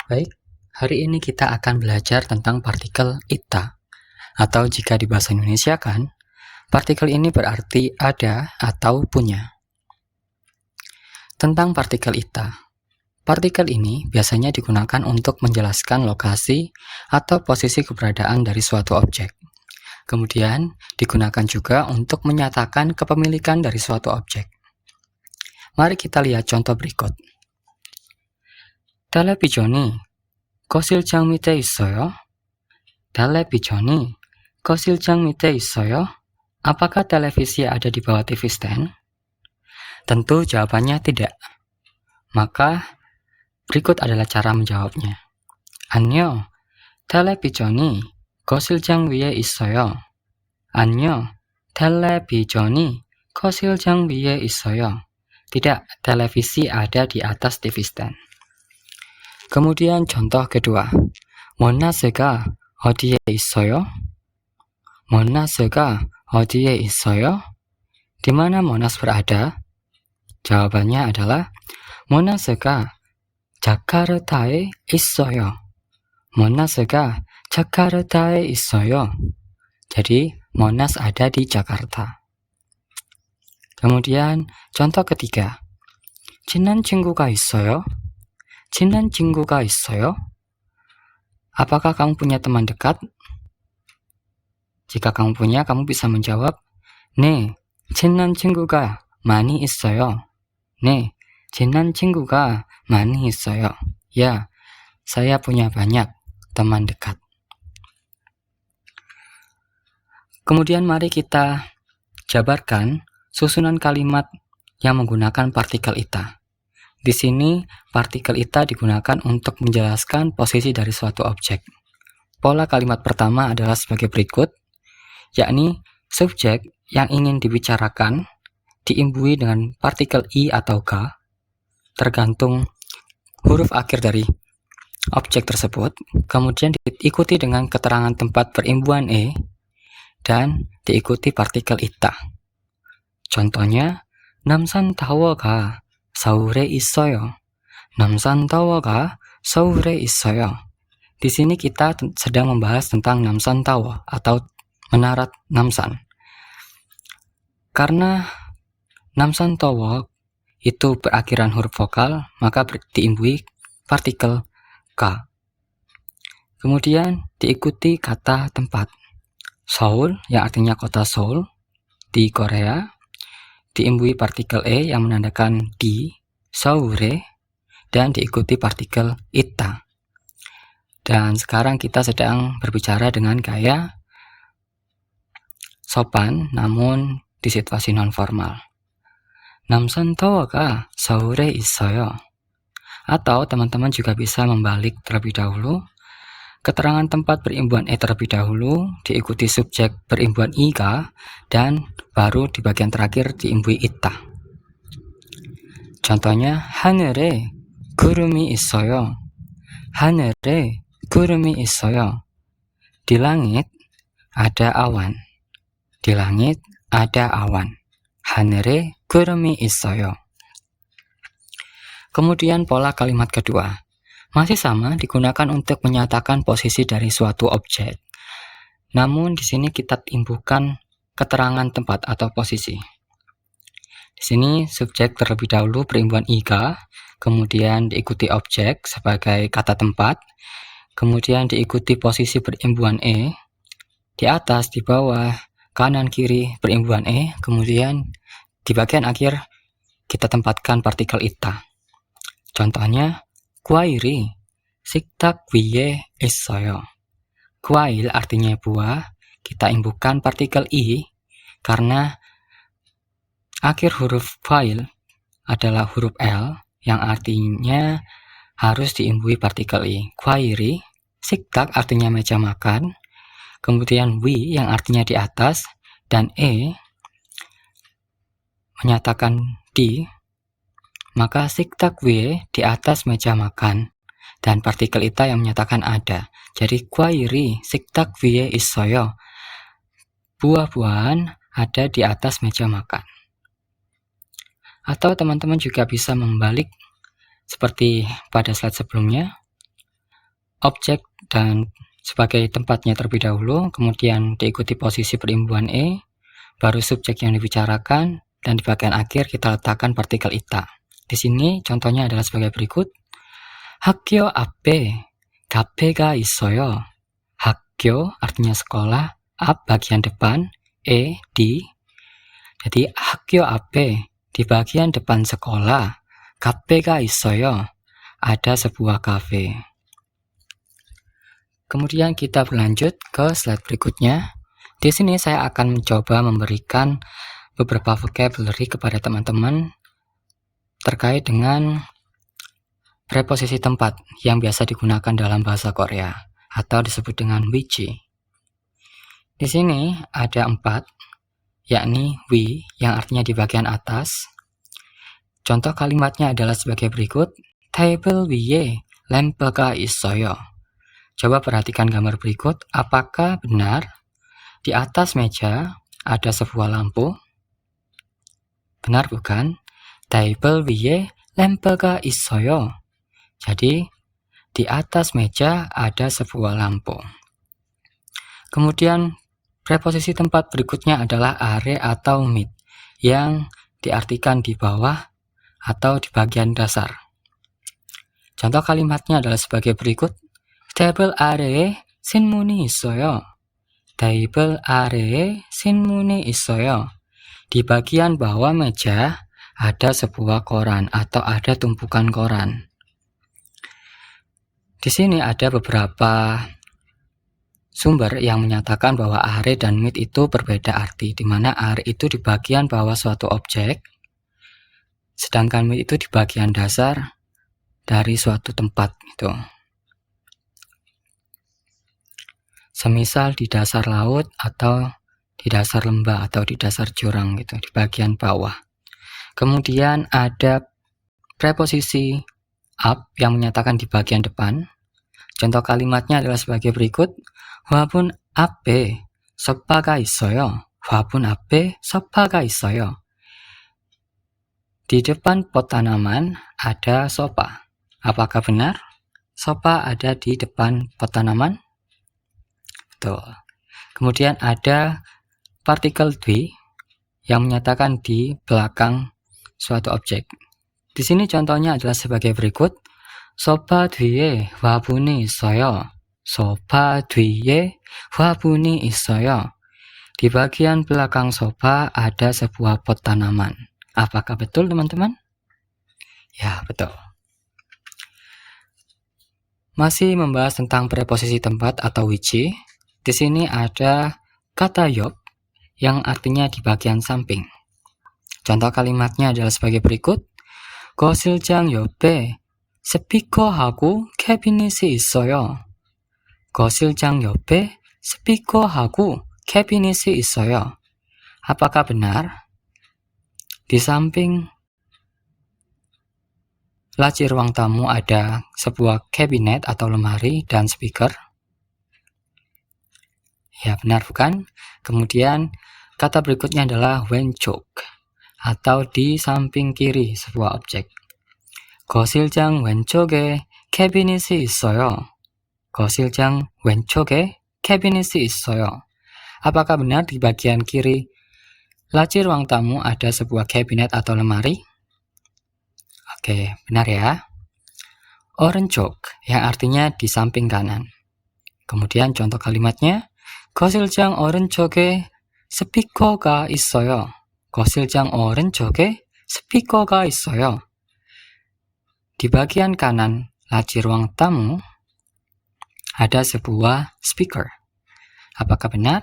Baik, hari ini kita akan belajar tentang partikel ita, atau jika di bahasa Indonesia kan, partikel ini berarti ada atau punya. Tentang partikel ita, partikel ini biasanya digunakan untuk menjelaskan lokasi atau posisi keberadaan dari suatu objek. Kemudian, digunakan juga untuk menyatakan kepemilikan dari suatu objek. Mari kita lihat contoh berikut. 텔레비전이 거실장 밑에 있어요. 텔레비전이 거실장 밑에 있어요. Apakah televisi ada di bawah TV stand? Tentu jawabannya tidak. Maka berikut adalah cara menjawabnya. 안녕, 텔레비전이 거실장 위에 있어요. 안녕, 텔레비전이 거실장 위에 있어요. Tidak, televisi ada di atas TV stand. Kemudian contoh kedua. 모나스가 어디에 있어요? 모나스가 어디에 있어요? Di mana Monas berada? Jawabannya adalah 모나스가 자카르타에 있어요. 모나스가 자카르타에 있어요. Jadi Monas ada di Jakarta. Kemudian contoh ketiga. 친한 친구가 있어요? 친한 친구가 있어요? Apakah kamu punya teman dekat? Jika kamu punya, kamu bisa menjawab, 네, 친한 친구가 많이 있어요. 네, 친한 친구가 많이 있어요. Ya, saya punya banyak teman dekat. Kemudian mari kita jabarkan susunan kalimat yang menggunakan partikel ita. Di sini, partikel ita digunakan untuk menjelaskan posisi dari suatu objek. Pola kalimat pertama adalah sebagai berikut, yakni subjek yang ingin dibicarakan diimbui dengan partikel i atau k, tergantung huruf akhir dari objek tersebut, kemudian diikuti dengan keterangan tempat perimbuan e, dan diikuti partikel ita. Contohnya, 남산 타워가 서울에 있어요. 남산 타워가 서울에 있어요. Di sini kita sedang membahas tentang Namsan Tower atau menara Namsan. Karena Namsan Tower itu berakhiran huruf vokal, maka diimbui partikel K. Kemudian diikuti kata tempat. Seoul yang artinya kota Seoul di Korea, diimbui partikel E yang menandakan di, Seoure, dan diikuti partikel ita. Dan sekarang kita sedang berbicara dengan gaya sopan, namun di situasi non-formal. 남산 타워가 서울에 있어요. Atau teman-teman juga bisa membalik terlebih dahulu. Keterangan tempat berimbuan E terlebih dahulu, diikuti subjek berimbuan IK, dan baru di bagian terakhir diimbui ita. Contohnya, 하늘에 구름이 있어요. 하늘에 구름이 있어요. Di langit ada awan. Di langit ada awan. 하늘에 구름이 있어요. Kemudian pola kalimat kedua. Masih sama, digunakan untuk menyatakan posisi dari suatu objek. Namun di sini kita imbuhkan keterangan tempat atau posisi. Di sini subjek terlebih dahulu berimbuan IK, kemudian diikuti objek sebagai kata tempat, kemudian diikuti posisi berimbuan E, di atas, di bawah, kanan, kiri berimbuan E, kemudian di bagian akhir kita tempatkan partikel ita. Contohnya, 과일이 식탁 위에 있어요. 과일 artinya buah, kita imbuhkan partikel i karena akhir huruf 과일 adalah huruf L yang artinya harus diimbui partikel i. 과일이, 식탁 artinya meja makan, kemudian 위 yang artinya di atas, dan e menyatakan di, maka 식탁 위에 di atas meja makan, dan partikel ita yang menyatakan ada. Jadi 과일이 식탁 위에 있어요. Buah-buahan ada di atas meja makan. Atau teman-teman juga bisa membalik seperti pada slide sebelumnya. objek dan sebagai tempatnya terlebih dahulu, kemudian diikuti posisi perimbuhan E, baru subjek yang dibicarakan, dan di bagian akhir kita letakkan partikel ita. Di sini contohnya adalah sebagai berikut. 학교 앞에 카페가 있어요. 학교 artinya sekolah, 앞 bagian depan, di. Jadi 학교 앞에 di bagian depan sekolah, 카페가 있어요. Ada sebuah kafe. Kemudian kita berlanjut ke slide berikutnya. Di sini saya akan mencoba memberikan beberapa vocabulary kepada teman-teman terkait dengan preposisi tempat yang biasa digunakan dalam bahasa Korea atau disebut dengan wichi. Di sini ada 4, yakni wi yang artinya di bagian atas. Contoh kalimatnya adalah sebagai berikut. 테이블 위에 램프가 있어요. Coba perhatikan gambar berikut. Apakah benar di atas meja ada sebuah lampu? Benar bukan? 테이블 위에 램프가 있어요. Jadi, di atas meja ada sebuah lampu. Kemudian, preposisi tempat berikutnya adalah are atau mid, yang diartikan di bawah atau di bagian dasar. Contoh kalimatnya adalah sebagai berikut. 테이블 아래에 신문이 있어요. 테이블 아래에 신문이 있어요. Di bagian bawah meja ada sebuah koran atau ada tumpukan koran. Di sini ada beberapa sumber yang menyatakan bahwa are dan mid itu berbeda arti, di mana are itu di bagian bawah suatu objek, sedangkan mid itu di bagian dasar dari suatu tempat gitu. Semisal di dasar laut atau di dasar lembah atau di dasar jurang gitu, di bagian bawah. Kemudian ada preposisi up yang menyatakan di bagian depan. Contoh kalimatnya adalah sebagai berikut. 화분 앞에 소파가 있어요. 화분 앞에 소파가 있어요. Di depan pot tanaman ada sofa. Apakah benar? Sofa ada di depan pot tanaman? Betul. Kemudian ada partikel dwi yang menyatakan di belakang suatu objek. Di sini contohnya adalah sebagai berikut. 소파 뒤에 화분이 있어요. 소파 뒤에 화분이 있어요. Di bagian belakang sofa ada sebuah pot tanaman. Apakah betul, teman-teman? Ya, betul. Masih membahas tentang preposisi tempat atau wichi. Di sini ada kata 옆 yang artinya di bagian samping. Contoh kalimatnya adalah sebagai berikut. 거실장 옆에 스피커하고 캐비닛이 있어요. 거실장 옆에 스피커하고 캐비닛이 있어요. Apakah benar? Di samping laci ruang tamu ada sebuah kabinet atau lemari dan speaker. Ya, benar bukan? Kemudian kata berikutnya adalah 왼쪽 atau di samping kiri sebuah objek. 거실장 왼쪽에 캐비닛이 있어요. 거실장 왼쪽에 캐비닛이 있어요. Apakah benar di bagian kiri laci ruang tamu ada sebuah kabinet atau lemari? Oke, benar ya. 오른쪽 yang artinya di samping kanan. Kemudian contoh kalimatnya. 거실장 오른쪽에 스피커가 있어요. 거실장 오른쪽에 스피커가 있어요. Di bagian kanan laci ruang tamu ada sebuah speaker. Apakah benar?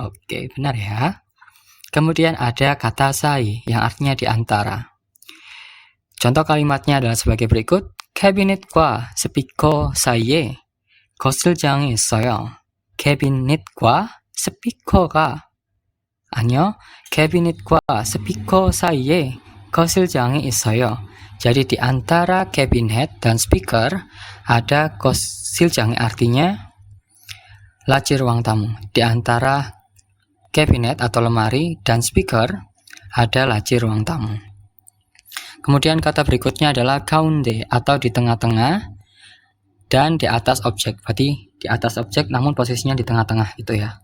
Oke, benar ya. Kemudian ada kata 사이 yang artinya di antara. Contoh kalimatnya adalah sebagai berikut. 캐비닛과 스피커 사이에 거실장이 있어요. 캐비닛과 스피커가 아니요. 캐비닛과 스피커 사이에 거실장이 있어요. Jadi di antara kabinet dan speaker ada 거실장 artinya laci ruang tamu. Di antara kabinet atau lemari dan speaker ada laci ruang tamu. Kemudian kata berikutnya adalah 가운데 atau di tengah-tengah. dan di atas objek. Berarti di atas objek namun posisinya di tengah-tengah gitu ya.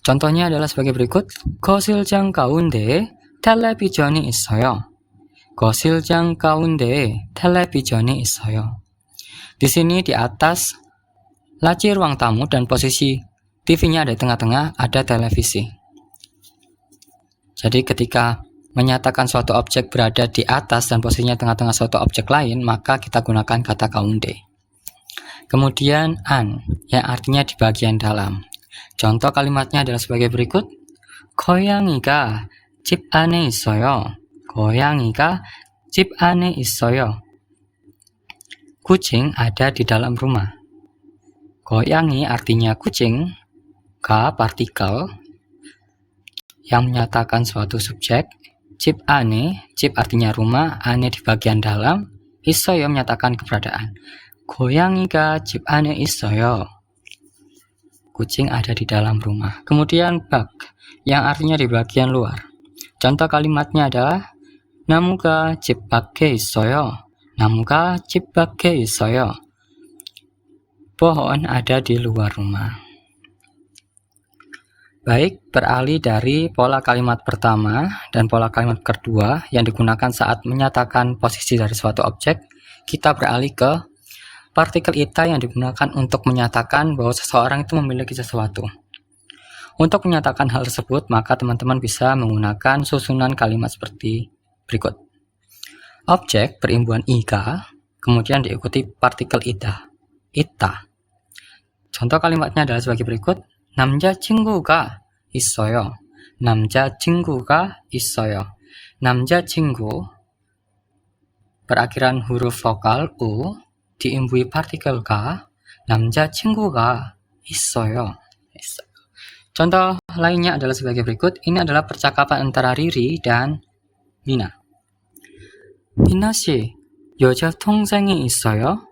Contohnya adalah sebagai berikut. 거실장 가운데 텔레비전이 있어요. 거실장 가운데 텔레비전이 있어요. Di sini di atas laci ruang tamu dan posisi TV-nya ada di tengah-tengah, ada televisi. Jadi ketika menyatakan suatu objek berada di atas dan posisinya tengah-tengah suatu objek lain, maka kita gunakan kata 가운데. Kemudian an, yang artinya di bagian dalam. Contoh kalimatnya adalah sebagai berikut. 고양이가 집 안에 있어요. 고양이가 집 안에 있어요. Kucing ada di dalam rumah. 고양이 artinya kucing, ka partikel yang menyatakan suatu subjek, 집 안에, 집 artinya rumah, 안에 di bagian dalam, 있어요 menyatakan keberadaan. 고양이가 집 안에 있어요. Kucing ada di dalam rumah. Kemudian 밖 yang artinya di bagian luar. Contoh kalimatnya adalah 나무가 집 밖에 있어요. 나무가 집 밖에 있어요. Pohon ada di luar rumah. Baik, beralih dari pola kalimat pertama dan pola kalimat kedua yang digunakan saat menyatakan posisi dari suatu objek, kita beralih ke partikel ita yang digunakan untuk menyatakan bahwa seseorang itu memiliki sesuatu. Untuk menyatakan hal tersebut, maka teman-teman bisa menggunakan susunan kalimat seperti berikut. Objek berimbuhan iga, kemudian diikuti partikel ita. Contoh kalimatnya adalah sebagai berikut. 남자친구가 있어요. 남자친구가 있어요. 남자친구 berakhiran huruf vokal u, diimbui partikel ka. 남자친구가 있어요. Contoh lainnya adalah sebagai berikut. Ini adalah percakapan antara Riri dan Mina. 미나 씨, 여자 동생이 있어요?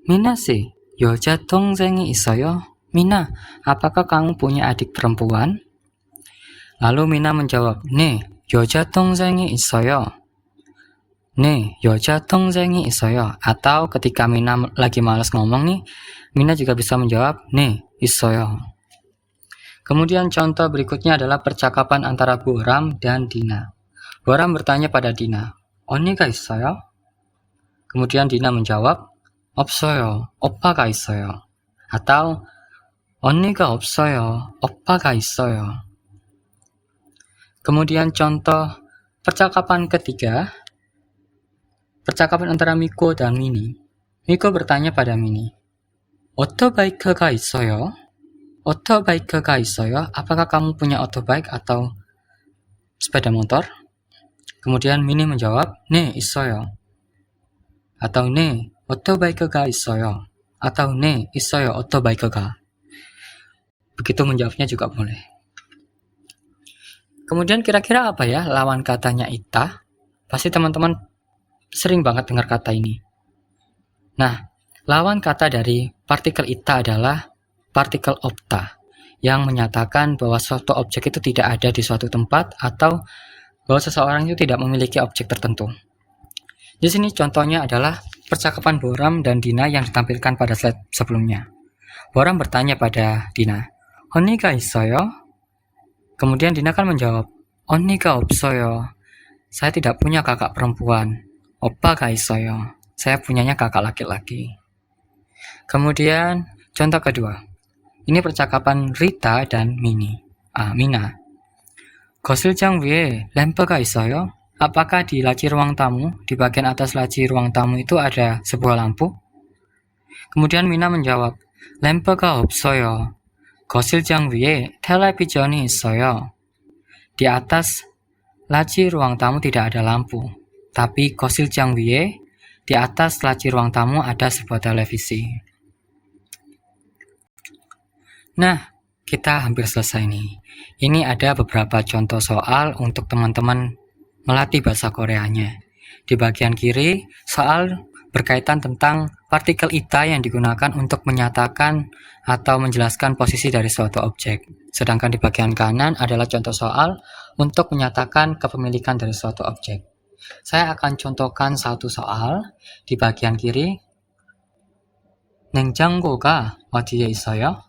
미나 씨, 여자 동생이 있어요? Mina, apakah kamu punya adik perempuan? Lalu Mina menjawab, 네, 여자 동생이 있어요. 네, 여자 동생이 있어요. Atau ketika Mina lagi malas ngomong nih, Mina juga bisa menjawab, 네, 있어요. Kemudian contoh berikutnya adalah percakapan antara Boram dan Dina. Boram bertanya pada Dina, 언니가 있어요? Kemudian Dina menjawab, 없어요. 오빠가 있어요. Atau 언니가 없어요. 오빠가 있어요. Kemudian contoh percakapan ketiga, percakapan antara Miko dan Mini. Miko bertanya pada Mini, 오토바이크가 있어요? 오토바이크가 있어요? Apakah kamu punya autobike atau sepeda motor? Kemudian Mini menjawab, 네, 있어요. Atau 네, 오토바이크가 있어요. Atau 네, 있어요, 오토바이크가. Begitu menjawabnya juga boleh. Kemudian kira-kira apa ya lawan katanya ita? Pasti teman-teman sering banget dengar kata ini. Nah, lawan kata dari partikel ita adalah partikel opta, yang menyatakan bahwa suatu objek itu tidak ada di suatu tempat atau bahwa seseorang itu tidak memiliki objek tertentu. Di sini contohnya adalah percakapan Boram dan Dina yang ditampilkan pada slide sebelumnya. Boram bertanya pada Dina, 언니가 있어요? Kemudian Dina kan menjawab, 언니가 없어요. Saya tidak punya kakak perempuan. 오빠가 있어요. Saya punyanya kakak laki-laki. Kemudian contoh kedua. Ini percakapan Rita dan Mina. 거실장 위에 램프가 있어요? Apakah di laci ruang tamu, di bagian atas laci ruang tamu itu ada sebuah lampu? Kemudian Mina menjawab, 램프가 없어요. 거실장 위에 텔레비전이 있어요. Di atas laci ruang tamu tidak ada lampu, tapi 거실장 위에, di atas laci ruang tamu ada sebuah televisi. Nah, kita hampir selesai nih. Ini ada beberapa contoh soal untuk teman-teman melatih bahasa Koreanya. Di bagian kiri, soal berkaitan tentang partikel ita yang digunakan untuk menyatakan atau menjelaskan posisi dari suatu objek. Sedangkan di bagian kanan adalah contoh soal untuk menyatakan kepemilikan dari suatu objek. Saya akan contohkan satu soal di bagian kiri. 냉장고가 어디에 있어요?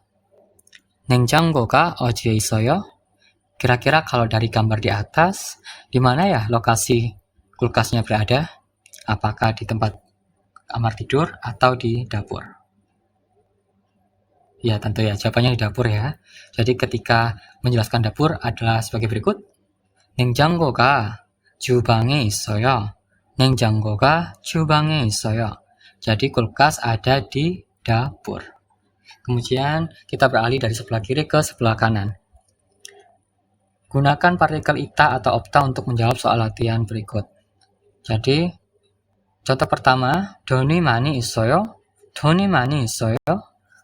냉장고가 어디에 있어요? Kira-kira kalau dari gambar di atas, di mana ya lokasi kulkasnya berada? Apakah di tempat kamar tidur atau di dapur? Ya, tentu ya, jawabannya di dapur ya. Jadi ketika menjelaskan dapur adalah sebagai berikut. 냉장고가 주방에 있어요. 냉장고가 주방에 있어요. Jadi kulkas ada di dapur. Kemudian kita beralih dari sebelah kiri ke sebelah kanan. Gunakan partikel ita atau opta untuk menjawab soal latihan berikut. Jadi, contoh pertama, 돈이 많이 있어요? 돈이 많이 있어요?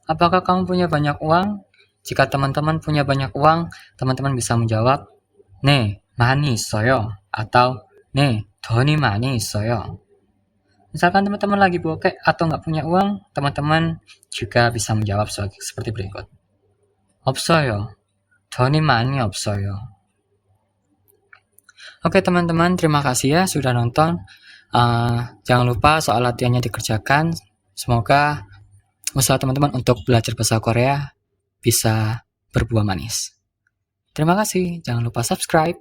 Apakah kamu punya banyak uang? Jika teman-teman punya banyak uang, teman-teman bisa menjawab, 네, 많이 있어요. Atau, 네, 돈이 많이 있어요. Misalkan teman-teman lagi bokek atau nggak punya uang, teman-teman juga bisa menjawab seperti berikut. 없어요. 돈이 많이 없어요. Oke teman-teman, terima kasih ya sudah nonton. Jangan lupa soal latihannya dikerjakan. Semoga usaha teman-teman untuk belajar bahasa Korea bisa berbuah manis. Terima kasih, jangan lupa subscribe.